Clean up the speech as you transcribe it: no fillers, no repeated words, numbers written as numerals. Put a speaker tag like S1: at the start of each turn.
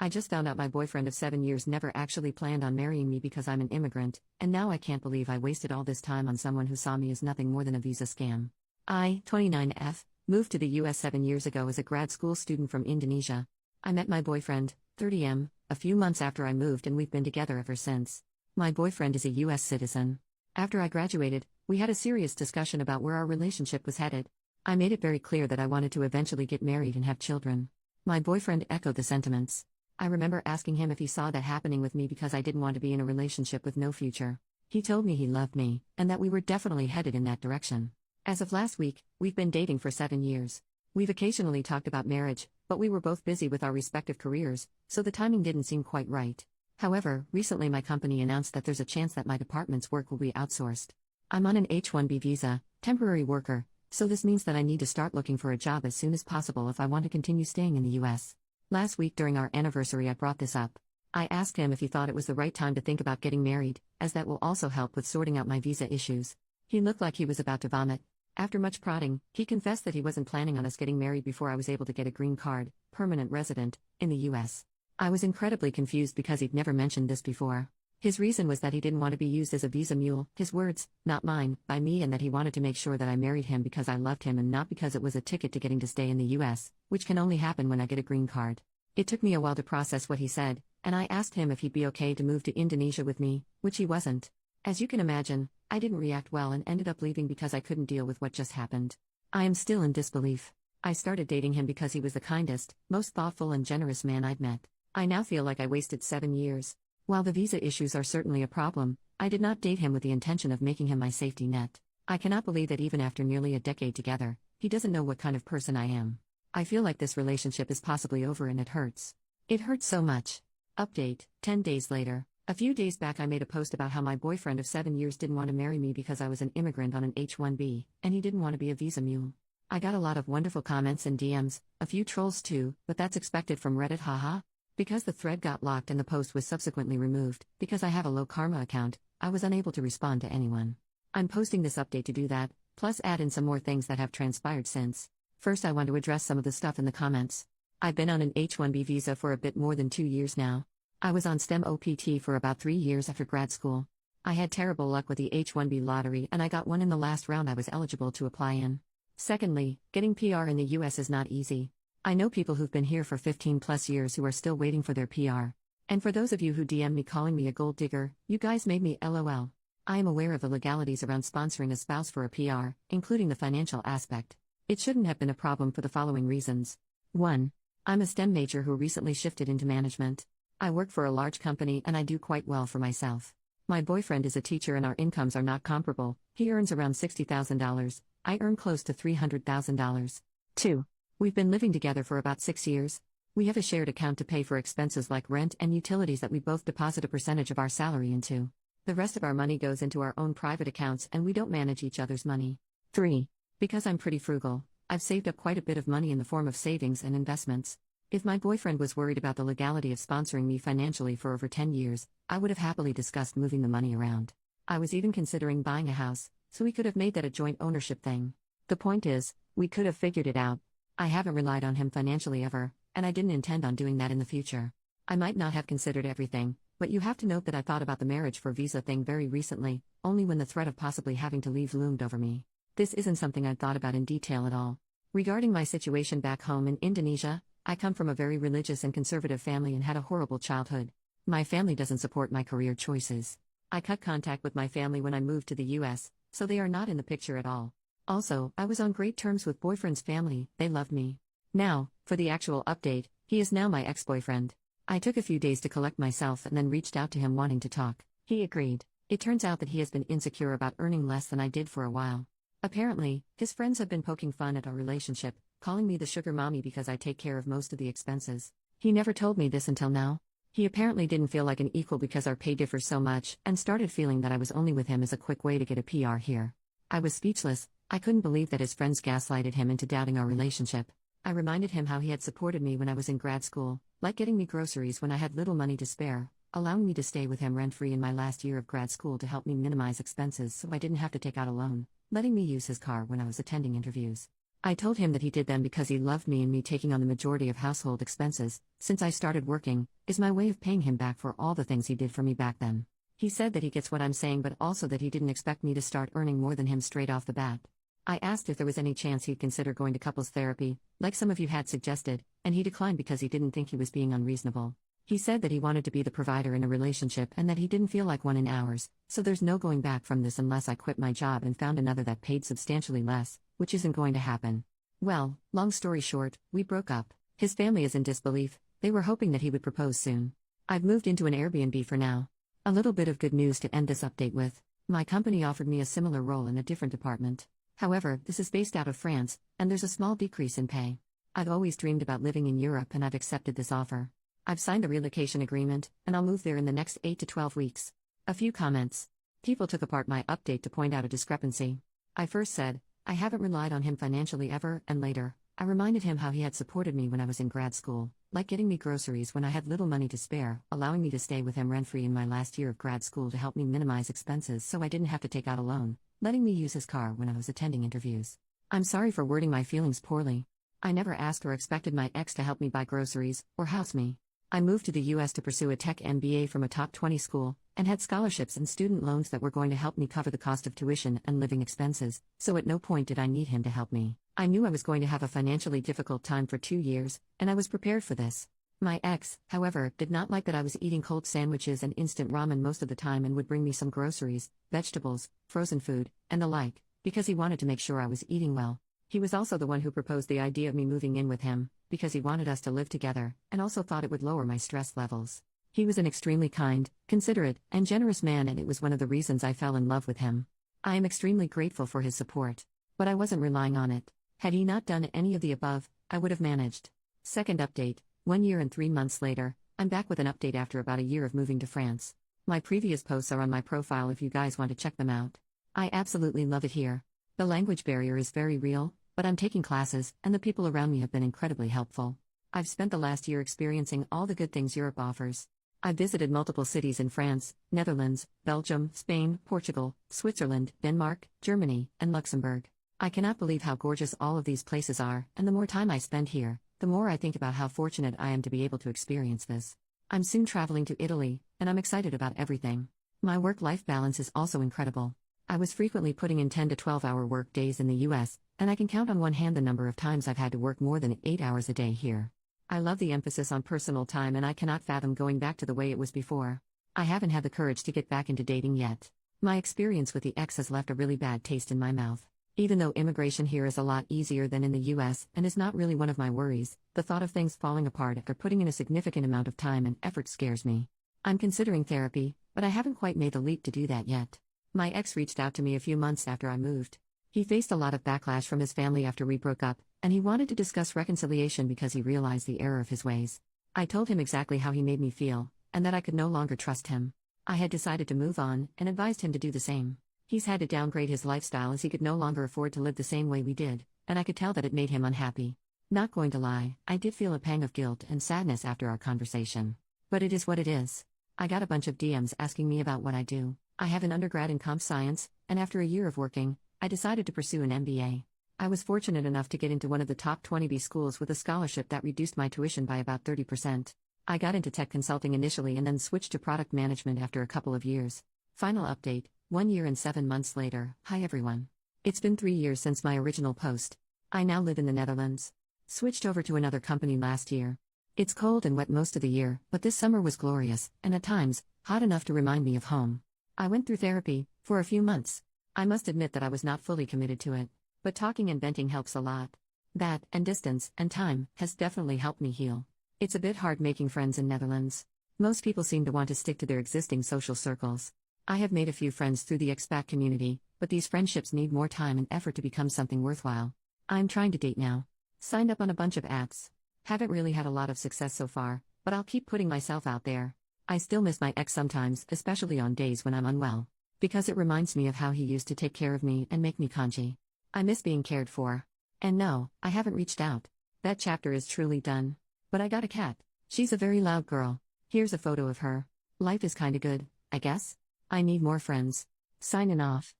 S1: I just found out my boyfriend of 7 years never actually planned on marrying me because I'm an immigrant, and now I can't believe I wasted all this time on someone who saw me as nothing more than a visa scam. I, 29F, moved to the US 7 years ago as a grad school student from Indonesia. I met my boyfriend, 30M, a few months after I moved, and we've been together ever since. My boyfriend is a US citizen. After I graduated, we had a serious discussion about where our relationship was headed. I made it very clear that I wanted to eventually get married and have children. My boyfriend echoed the sentiments. I remember asking him if he saw that happening with me because I didn't want to be in a relationship with no future. He told me he loved me, and that we were definitely headed in that direction. As of last week, we've been dating for 7 years. We've occasionally talked about marriage, but we were both busy with our respective careers, so the timing didn't seem quite right. However, recently my company announced that there's a chance that my department's work will be outsourced. I'm on an H-1B visa, temporary worker, so this means that I need to start looking for a job as soon as possible if I want to continue staying in the US. Last week during our anniversary I brought this up. I asked him if he thought it was the right time to think about getting married, as that will also help with sorting out my visa issues. He looked like he was about to vomit. After much prodding, he confessed that he wasn't planning on us getting married before I was able to get a green card, permanent resident, in the US. I was incredibly confused because he'd never mentioned this before. His reason was that he didn't want to be used as a visa mule, his words, not mine, by me, and that he wanted to make sure that I married him because I loved him and not because it was a ticket to getting to stay in the US, which can only happen when I get a green card. It took me a while to process what he said, and I asked him if he'd be okay to move to Indonesia with me, which he wasn't. As you can imagine, I didn't react well and ended up leaving because I couldn't deal with what just happened. I am still in disbelief. I started dating him because he was the kindest, most thoughtful and generous man I'd met. I now feel like I wasted 7 years. While the visa issues are certainly a problem, I did not date him with the intention of making him my safety net. I cannot believe that even after nearly a decade together, he doesn't know what kind of person I am. I feel like this relationship is possibly over and it hurts. It hurts so much. Update, 10 days later. A few days back I made a post about how my boyfriend of 7 years didn't want to marry me because I was an immigrant on an H-1B, and he didn't want to be a visa mule. I got a lot of wonderful comments and DMs, a few trolls too, but that's expected from Reddit, haha. Because the thread got locked and the post was subsequently removed, because I have a low karma account, I was unable to respond to anyone. I'm posting this update to do that, plus add in some more things that have transpired since. First I want to address some of the stuff in the comments. I've been on an H-1B visa for a bit more than 2 years now. I was on STEM OPT for about 3 years after grad school. I had terrible luck with the H-1B lottery and I got one in the last round I was eligible to apply in. Secondly, getting PR in the US is not easy. I know people who've been here for 15 plus years who are still waiting for their PR. And for those of you who DM me calling me a gold digger, you guys made me LOL. I am aware of the legalities around sponsoring a spouse for a PR, including the financial aspect. It shouldn't have been a problem for the following reasons. 1. I'm a STEM major who recently shifted into management. I work for a large company and I do quite well for myself. My boyfriend is a teacher and our incomes are not comparable. He earns around $60,000. I earn close to $300,000. 2. We've been living together for about 6 years. We have a shared account to pay for expenses like rent and utilities that we both deposit a percentage of our salary into. The rest of our money goes into our own private accounts and we don't manage each other's money. 3. Because I'm pretty frugal, I've saved up quite a bit of money in the form of savings and investments. If my boyfriend was worried about the legality of sponsoring me financially for over 10 years, I would have happily discussed moving the money around. I was even considering buying a house, so we could have made that a joint ownership thing. The point is, we could have figured it out. I haven't relied on him financially ever, and I didn't intend on doing that in the future. I might not have considered everything, but you have to note that I thought about the marriage for visa thing very recently, only when the threat of possibly having to leave loomed over me. This isn't something I'd thought about in detail at all. Regarding my situation back home in Indonesia, I come from a very religious and conservative family and had a horrible childhood. My family doesn't support my career choices. I cut contact with my family when I moved to the US, so they are not in the picture at all. Also, I was on great terms with boyfriend's family, they loved me. Now, for the actual update, he is now my ex-boyfriend. I took a few days to collect myself and then reached out to him wanting to talk. He agreed. It turns out that he has been insecure about earning less than I did for a while. Apparently, his friends have been poking fun at our relationship, calling me the sugar mommy because I take care of most of the expenses. He never told me this until now. He apparently didn't feel like an equal because our pay differs so much and started feeling that I was only with him as a quick way to get a PR here. I was speechless. I couldn't believe that his friends gaslighted him into doubting our relationship. I reminded him how he had supported me when I was in grad school, like getting me groceries when I had little money to spare, allowing me to stay with him rent-free in my last year of grad school to help me minimize expenses so I didn't have to take out a loan, letting me use his car when I was attending interviews. I told him that he did them because he loved me, and me taking on the majority of household expenses, since I started working, is my way of paying him back for all the things he did for me back then. He said that he gets what I'm saying, but also that he didn't expect me to start earning more than him straight off the bat. I asked if there was any chance he'd consider going to couples therapy, like some of you had suggested, and he declined because he didn't think he was being unreasonable. He said that he wanted to be the provider in a relationship and that he didn't feel like one in ours, so there's no going back from this unless I quit my job and found another that paid substantially less, which isn't going to happen. Well, long story short, we broke up. His family is in disbelief, they were hoping that he would propose soon. I've moved into an Airbnb for now. A little bit of good news to end this update with. My company offered me a similar role in a different department. However, this is based out of France, and there's a small decrease in pay. I've always dreamed about living in Europe and I've accepted this offer. I've signed the relocation agreement, and I'll move there in the next 8 to 12 weeks. A few comments. People took apart my update to point out a discrepancy. I first said, I haven't relied on him financially ever, and later, I reminded him how he had supported me when I was in grad school, like getting me groceries when I had little money to spare, allowing me to stay with him rent-free in my last year of grad school to help me minimize expenses so I didn't have to take out a loan, letting me use his car when I was attending interviews. I'm sorry for wording my feelings poorly. I never asked or expected my ex to help me buy groceries, or house me. I moved to the US to pursue a tech MBA from a top 20 school, and had scholarships and student loans that were going to help me cover the cost of tuition and living expenses, so at no point did I need him to help me. I knew I was going to have a financially difficult time for 2 years, and I was prepared for this. My ex, however, did not like that I was eating cold sandwiches and instant ramen most of the time and would bring me some groceries, vegetables, frozen food, and the like, because he wanted to make sure I was eating well. He was also the one who proposed the idea of me moving in with him, because he wanted us to live together, and also thought it would lower my stress levels. He was an extremely kind, considerate, and generous man, and it was one of the reasons I fell in love with him. I am extremely grateful for his support. But I wasn't relying on it. Had he not done any of the above, I would have managed. Second update, 1 year and 3 months later, I'm back with an update after about a year of moving to France. My previous posts are on my profile if you guys want to check them out. I absolutely love it here. The language barrier is very real, but I'm taking classes, and the people around me have been incredibly helpful. I've spent the last year experiencing all the good things Europe offers. I've visited multiple cities in France, Netherlands, Belgium, Spain, Portugal, Switzerland, Denmark, Germany, and Luxembourg. I cannot believe how gorgeous all of these places are, and the more time I spend here, the more I think about how fortunate I am to be able to experience this. I'm soon traveling to Italy, and I'm excited about everything. My work-life balance is also incredible. I was frequently putting in 10 to 12-hour work days in the US, and I can count on one hand the number of times I've had to work more than 8 hours a day here. I love the emphasis on personal time, and I cannot fathom going back to the way it was before. I haven't had the courage to get back into dating yet. My experience with the ex has left a really bad taste in my mouth. Even though immigration here is a lot easier than in the US and is not really one of my worries, the thought of things falling apart after putting in a significant amount of time and effort scares me. I'm considering therapy, but I haven't quite made the leap to do that yet. My ex reached out to me a few months after I moved. He faced a lot of backlash from his family after we broke up, and he wanted to discuss reconciliation because he realized the error of his ways. I told him exactly how he made me feel, and that I could no longer trust him. I had decided to move on, and advised him to do the same. He's had to downgrade his lifestyle as he could no longer afford to live the same way we did, and I could tell that it made him unhappy. Not going to lie, I did feel a pang of guilt and sadness after our conversation. But it is what it is. I got a bunch of DMs asking me about what I do. I have an undergrad in comp science, and after a year of working, I decided to pursue an MBA. I was fortunate enough to get into one of the top 20B schools with a scholarship that reduced my tuition by about 30%. I got into tech consulting initially and then switched to product management after a couple of years. Final update, 1 year and 7 months later. Hi everyone. It's been 3 years since my original post. I now live in the Netherlands. Switched over to another company last year. It's cold and wet most of the year, but this summer was glorious, and at times, hot enough to remind me of home. I went through therapy, for a few months. I must admit that I was not fully committed to it. But talking and venting helps a lot. That, and distance, and time, has definitely helped me heal. It's a bit hard making friends in Netherlands. Most people seem to want to stick to their existing social circles. I have made a few friends through the expat community, but these friendships need more time and effort to become something worthwhile. I'm trying to date now. Signed up on a bunch of apps. Haven't really had a lot of success so far, but I'll keep putting myself out there. I still miss my ex sometimes, especially on days when I'm unwell. Because it reminds me of how he used to take care of me and make me congee. I miss being cared for. And no, I haven't reached out. That chapter is truly done. But I got a cat. She's a very loud girl. Here's a photo of her. Life is kinda good, I guess. I need more friends. Signing off.